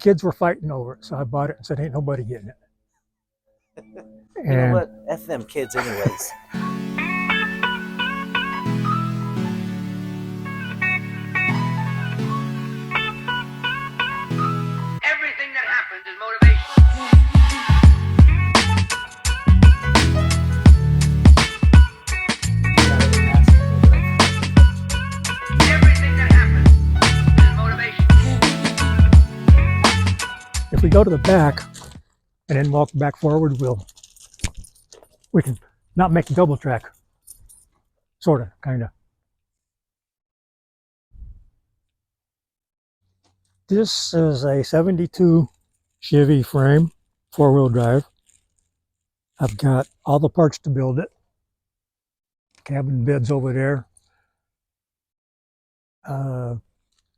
kids were fighting over it, so I bought it and said, ain't nobody getting it. You know what? F them kids anyways. Everything that happens is motivation. Everything that happens is motivation. If we go to the back and then walk back forward, we can not make a double track. Sort of, kind of. This is a 72 Chevy frame, 4-wheel drive. I've got all the parts to build it. Cabin bed's over there. I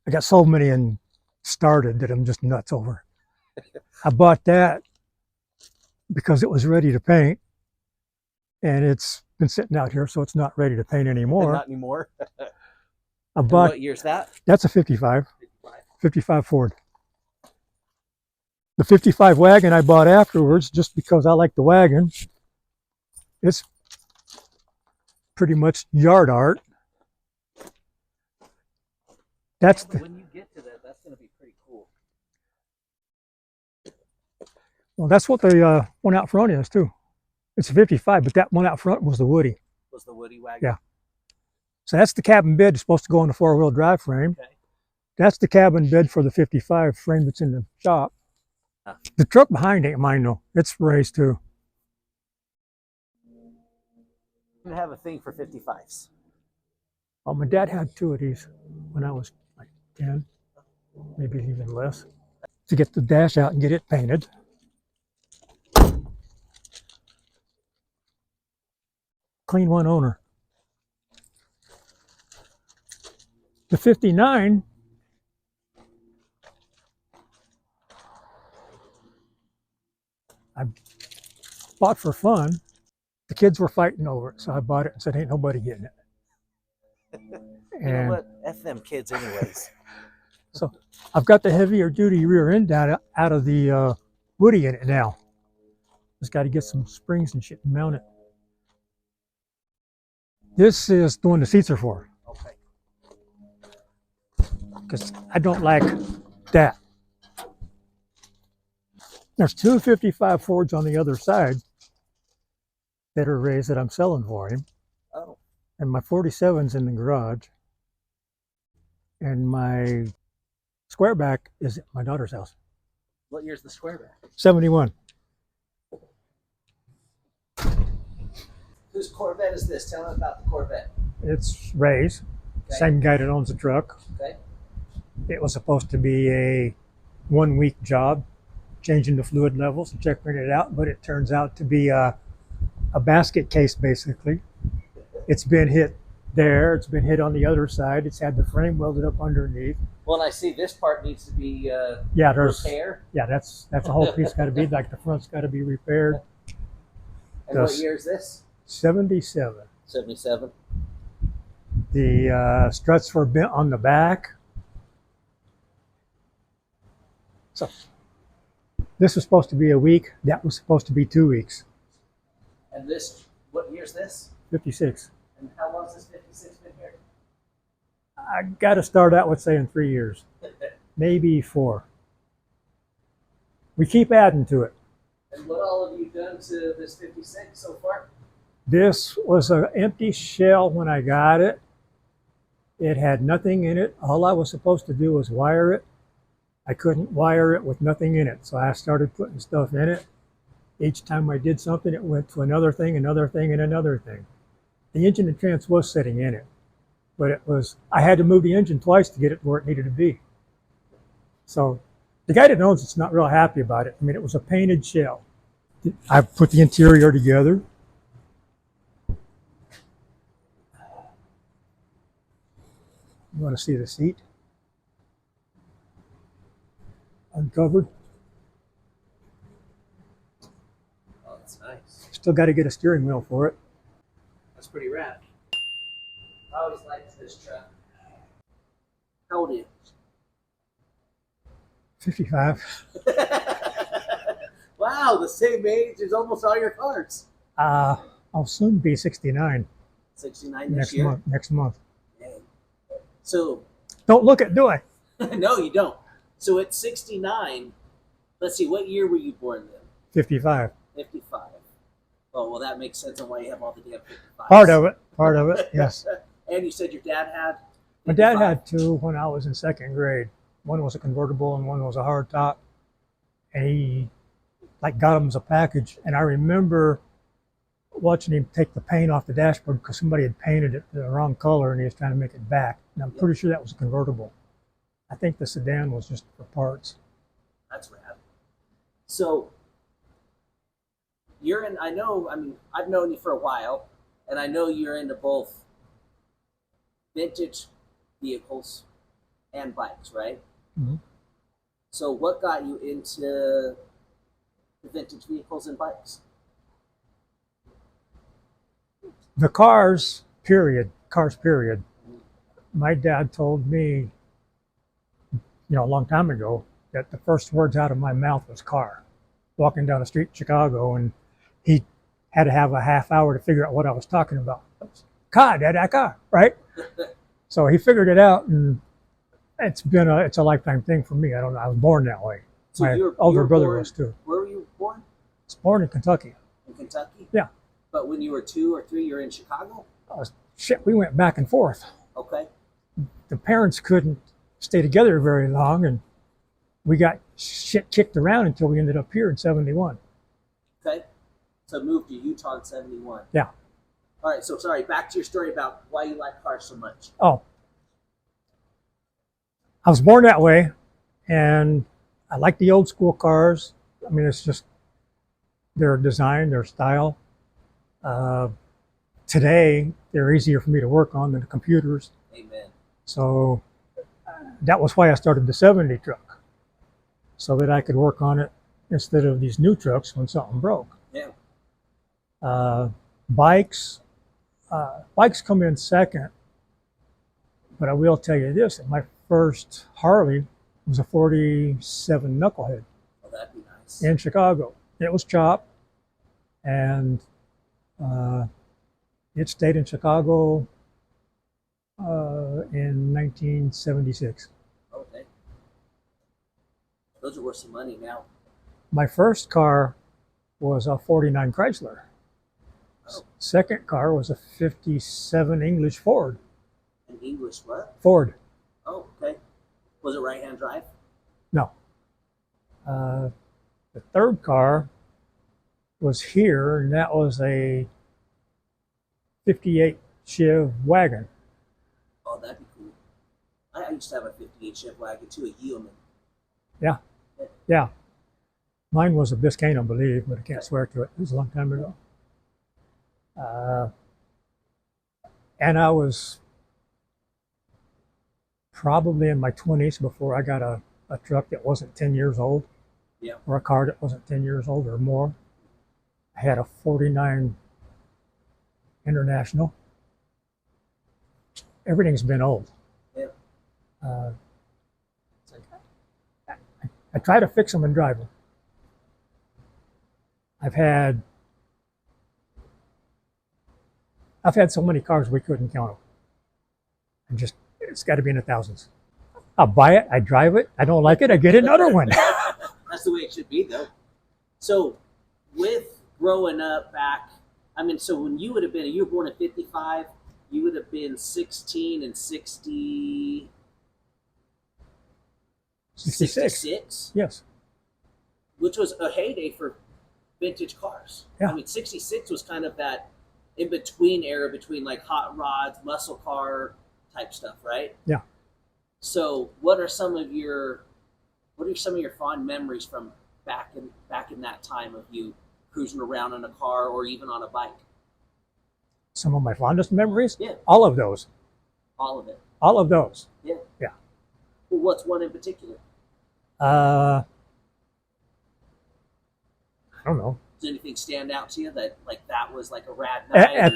got so many and started that I'm just nuts over. I bought that because it was ready to paint, and it's been sitting out here, so it's not ready to paint anymore. Not anymore. I bought. What year's that? That's a 55. 55 Ford. The 55 wagon I bought afterwards just because I like the wagon. It's pretty much yard art. That's the, when you get to that, that's going to be pretty cool. well, that's what the one out front is too. It's a 55, but that one out front was the Woody. Was the Woody wagon? Yeah. So that's the cabin bed that's supposed to go in the 4-wheel drive frame. Okay. That's the cabin bed for the 55 frame that's in the shop. Huh. The truck behind ain't mine though. It's raised too. You have a thing for 55s. Well, my dad had 2 of these when I was like 10, maybe even less, to get the dash out and get it painted. Clean one owner. The 59, I bought for fun. The kids were fighting over it, so I bought it and said, ain't nobody getting it. You know what? F them kids anyways. So I've got the heavier duty rear end out of the Woody in it now. Just got to get some springs and shit and mount it. This is the one the seats are for. Okay. Because I don't like that. There's 2 55 Fords on the other side that are raised that I'm selling for him. Oh. And my 47's in the garage. And my squareback is at my daughter's house. What year's the squareback? 71. Whose Corvette is this? Tell them about the Corvette. It's Ray's, Okay. same guy that owns the truck. Okay. It was supposed to be a 1-week job, changing the fluid levels and checking it out, but it turns out to be a basket case basically. It's been hit there, it's been hit on the other side, it's had the frame welded up underneath. Well, and I see this part needs to be repaired. Yeah, that's a whole piece got to be, like the front's got to be repaired. And what year is this? 77. 77. The struts were bent on the back. So this was supposed to be a week. That was supposed to be 2 weeks. And this, what year is this? 56. And how long has this 56 been here? I got to start out with saying 3 years, maybe 4. We keep adding to it. And what all have you done to this 56 so far? This was an empty shell when I got it. It had nothing in it. All I was supposed to do was wire it. I couldn't wire it with nothing in it, so I started putting stuff in it. Each time I did something, it went to another thing, and another thing. The engine and trans was sitting in it, but I had to move the engine twice to get it where it needed to be. So the guy that owns it's not real happy about it. I mean, it was a painted shell. I put the interior together. You want to see the seat? Uncovered. Oh, that's nice. Still got to get a steering wheel for it. That's pretty rad. I always liked this truck. How old are you? 55. Wow, the same age as almost all your cars. I'll soon be 69 69 this year. Next month. Dang. So, Don't look at, do I? no, you don't. So at 69, let's see, what year were you born then? 55. 55. Oh, well, that makes sense on why you have all the damn 55s. Part of it, yes. And you said your dad had? 55. My dad had two when I was in second grade. One was a convertible and one was a hard top. And he got them as a package. And I remember watching him take the paint off the dashboard because somebody had painted it the wrong color and he was trying to make it back. And I'm pretty sure that was a convertible. I think the sedan was just for parts. That's rad. So you're in, I've known you for a while, and I know you're into both vintage vehicles and bikes, right? Mm-hmm. So what got you into the vintage vehicles and bikes? The cars, period. My dad told me, a long time ago, that the first words out of my mouth was car. Walking down the street in Chicago, and he had to have a half hour to figure out what I was talking about. Car, Dad, that car, right? So he figured it out, and it's a lifetime thing for me. I don't know. I was born that way. So my older brother was too. Where were you born? I was born in Kentucky. In Kentucky? Yeah. But when you were 2 or 3, you're in Chicago? We went back and forth. Okay. The parents couldn't stay together very long, and we got shit kicked around until we ended up here in 71. Okay. So moved to Utah in 71. Yeah. All right. So sorry, back to your story about why you like cars so much. Oh. I was born that way, and I like the old school cars. I mean, it's just their design, their style. Today, they're easier for me to work on than the computers. Amen. So that was why I started the 70 truck, so that I could work on it instead of these new trucks when something broke. Yeah. Bikes come in second, but I will tell you this, that my first Harley was a 47 knucklehead Oh, that'd be nice. in Chicago. It was chopped, and it stayed in Chicago in 1976. Okay. Those are worth some money now. My first car was a 49 Chrysler. Oh. Second car was a 57 English Ford. An English what? Ford. Oh, okay. Was it right-hand drive? No. The third car was here, and that was a 58 Chev wagon. Oh, that'd be cool. I used to have a 58 Chevy wagon too, a 𝐂𝐤𝐤𝐞. Yeah. Mine was a Biscayne, I believe, but I can't swear to it. It was a long time ago. And I was probably in my 20s before I got a truck that wasn't 10 years old. Yeah. Or a car that wasn't 10 years old or more. I had a 49 International. Everything's been old. Yeah. I try to fix them and drive them. I've had so many cars we couldn't count them. It's got to be in the thousands. I'll buy it, I drive it, I don't like it, I get another one. That's the way it should be, though. So, with growing up back, so when you were born in 55, you would have been 16 and 66. 66? Yes. Which was a heyday for vintage cars. Yeah. 66 was kind of that in-between era between like hot rods, muscle car type stuff, right? Yeah. So what are some of your fond memories from back in that time of you cruising around in a car or even on a bike? Some of my fondest memories? Yeah. All of those. All of it. All of those. Yeah. Yeah. Well, what's one in particular? I don't know. Does anything stand out to you that was like a rad night?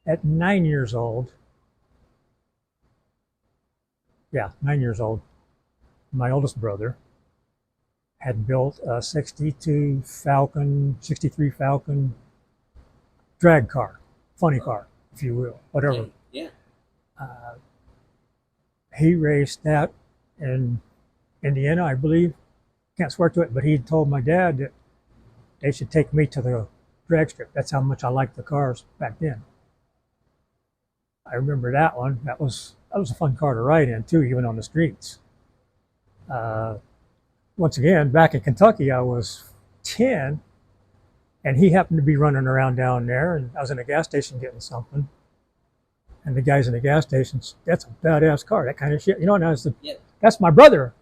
At 9 years old. Yeah, 9 years old. my oldest brother, had built a 62 Falcon, 63 Falcon drag car, funny car, if you will, whatever. Okay. Yeah. He raced that in Indiana, I believe. Can't swear to it, but he told my dad that they should take me to the drag strip. That's how much I liked the cars back then. I remember that one. That was a fun car to ride in too, even on the streets. Once again, back in Kentucky, I was 10, and he happened to be running around down there, and I was in a gas station getting something. And the guys in the gas stations, that's a badass car, that kind of shit. You know, and I said, Yeah. that's my brother.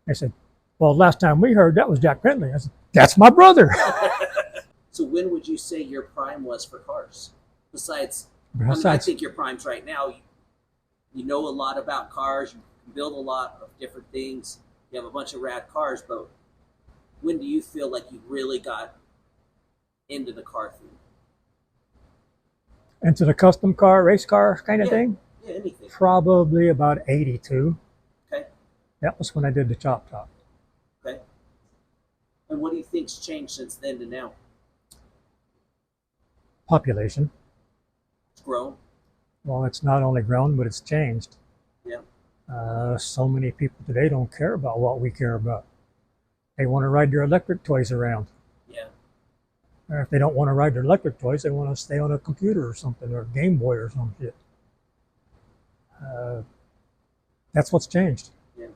They said, well, last time we heard, that was Jack Pendley. I said, that's my brother. So when would you say your prime was for cars? Besides, I think your prime's right now. You know a lot about cars. You can build a lot of different things. You have a bunch of rad cars, but when do you feel like you really got into the car thing? Into the custom car, race car kind of thing? Yeah, anything. Probably about 82. Okay. That was when I did the chop top. Okay. And what do you think's changed since then to now? Population. It's grown. Well, it's not only grown, but it's changed. Yeah. So many people today don't care about what we care about. They want to ride their electric toys around. Yeah. Or if they don't want to ride their electric toys, they want to stay on a computer or something, or a Game Boy or some shit. That's what's changed. Yeah.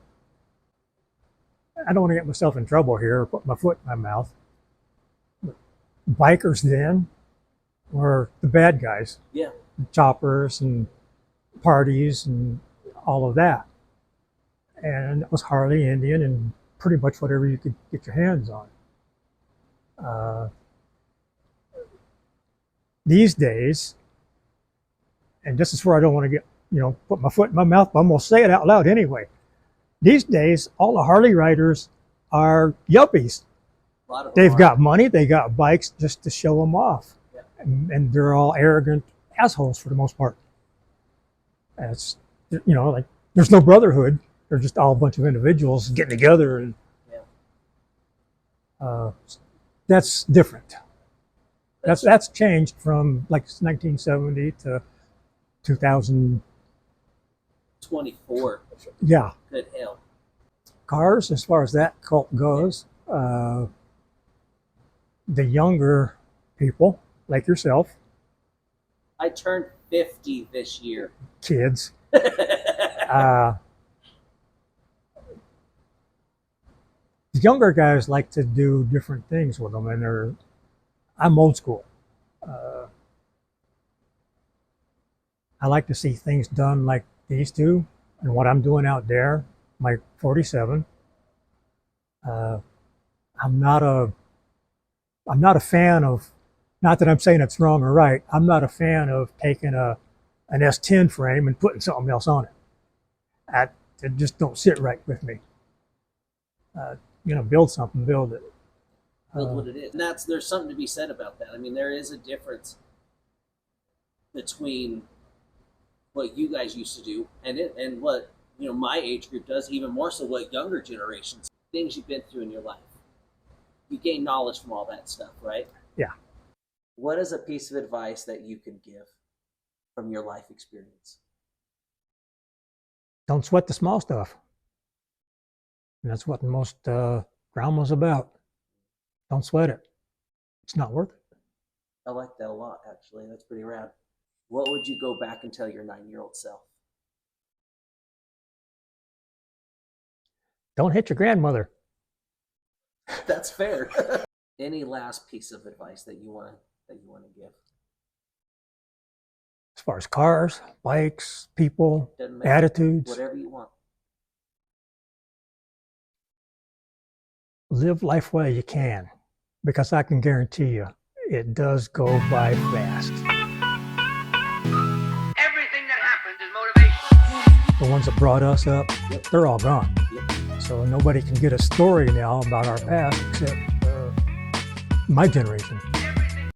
I don't want to get myself in trouble here or put my foot in my mouth. But bikers then were the bad guys. Yeah. Choppers and parties and all of that. And it was Harley, Indian, and pretty much whatever you could get your hands on. These days, and this is where I don't want to get, put my foot in my mouth, but I'm going to say it out loud anyway. These days, all the Harley riders are yuppies. They've got money, they got bikes just to show them off. Yeah. And they're all arrogant assholes for the most part. It's, like, there's no brotherhood. They're just all a bunch of individuals getting together, and that's different. That's changed from like 1970 to 2024. Yeah. Good hell. Cars, as far as that cult goes, the younger people like yourself, I turned 50 this year. kids, younger guys like to do different things with them, and I'm old school. I like to see things done like these two, and what I'm doing out there, my 47. I'm not a fan of, not that I'm saying it's wrong or right, I'm not a fan of taking an S10 frame and putting something else on it. It just don't sit right with me. Build something, build it. Build what it is. And there's something to be said about that. I mean, there is a difference between what you guys used to do and what my age group does, even more so what younger generations, things you've been through in your life. You gain knowledge from all that stuff, right? Yeah. What is a piece of advice that you could give from your life experience? Don't sweat the small stuff. And that's what most grandma's about. Don't sweat it. It's not worth it. I like that a lot, actually. That's pretty rad. What would you go back and tell your 9-year-old self? Don't hit your grandmother. That's fair. Any last piece of advice that you want to give? As far as cars, bikes, people, Doesn't matter. attitudes. Whatever you want. Live life while you can, because I can guarantee you, it does go by fast. Everything that happens is motivation. The ones that brought us up, they're all gone. So nobody can get a story now about our past except my generation.